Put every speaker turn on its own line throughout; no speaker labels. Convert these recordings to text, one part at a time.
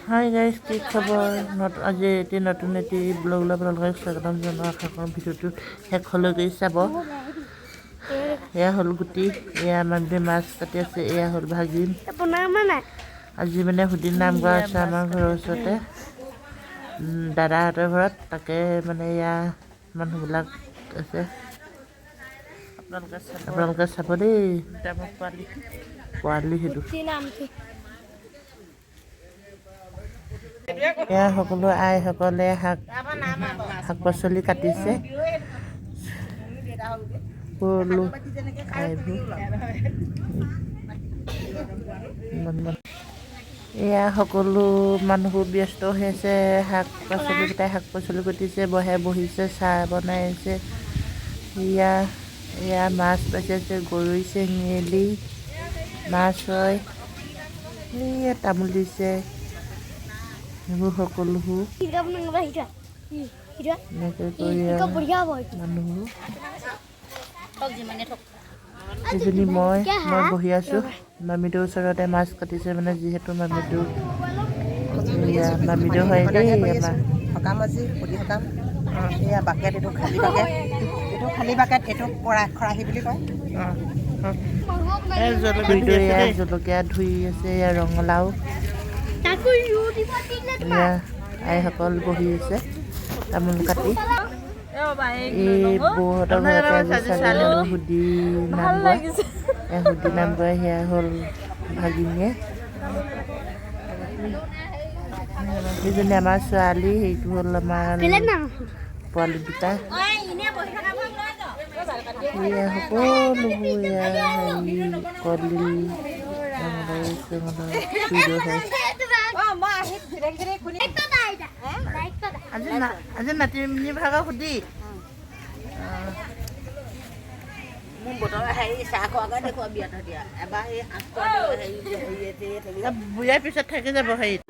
Hi guys, কি খবৰ? আজি এটি নতুন এটি ব্লগ লৈ আপোনালোকক স্বাগতম জনোৱা আশা কৰোঁ। ভিডিঅ'টো শেষলৈকে চাব। এয়া হ'ল গুটি, এয়া মানুহে মাছ কাটি আছে, এয়া হ'ল ভাগিন। আজি মানে সুদিন নাম গোৱা আছে আমাৰ ঘৰৰ ওচৰতে, দাদাহঁতৰ ঘৰত। তাকে মানে এয়া মানুহবিলাক আছে, আপোনালোকে চাব দেই। পোৱালি সেইটো এয়া সকলো আইসকলে শাক পাচলি কাটিছে। এয়া সকলো মানুহবোৰ ব্যস্ত হৈ আছে, শাক পাচলি কাটিছে, বহিছে, চাহ বনাই আছে। এয়া মাছ বাচিছে, গৰৈ, চেঙেলী মাছ হয়। এয়া তামোল দিছে, সেইবোৰ সকলোবোৰ এনেকৈ কৰি মানুহবোৰ। এজনী মই বহি আছোঁ। মামীটোৰ ওচৰতে মাছ কাটিছে, মানে যিহেতু মামীটো হয় দেই আমাৰ।
সকাম আজি সুধি সকাম। এয়া বাকেট, এইটো খালী বাকেট, এইটো খৰাহী বুলি কয়।
জলকীয়া ধুই আছে, এয়া ৰঙালাও। এয়া আইসকল বহি আছে তামোল কাটি। এই বৌহঁতৰ ঘৰতে আজি ছোৱালী সুধি নাম গোৱা সেয়া হ'ল ভাগিনীয়ে। এইজনী আমাৰ ছোৱালী, সেইটো হ'ল আমাৰ পোৱালি দুটা। এয়া সকলোবোৰ কলডিল আজি নাতিনী ভাগৰ সুধি
মোৰ বতৰ চাহ খোৱাকৈ দেখুৱা বিয়াত দিয়া এবাৰ
বুঢ়াৰ পিছত থাকি যাব। হেৰিত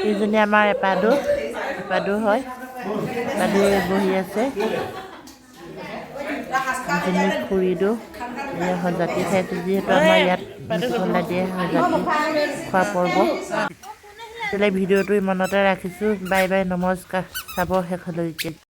এইজনী আমাৰ এপাদু হয়, এপাদু বহি আছে। এজনী খুৰীদো সজাতি খাইছে, যিহেতু আমাৰ ইয়াত মছলা দিয়ে সজাতি খোৱা পৰ্ব। ভিডিঅ'টো ইমানতে ৰাখিছোঁ। বাই বাই, নমস্কাৰ। চাব শেষলৈকে।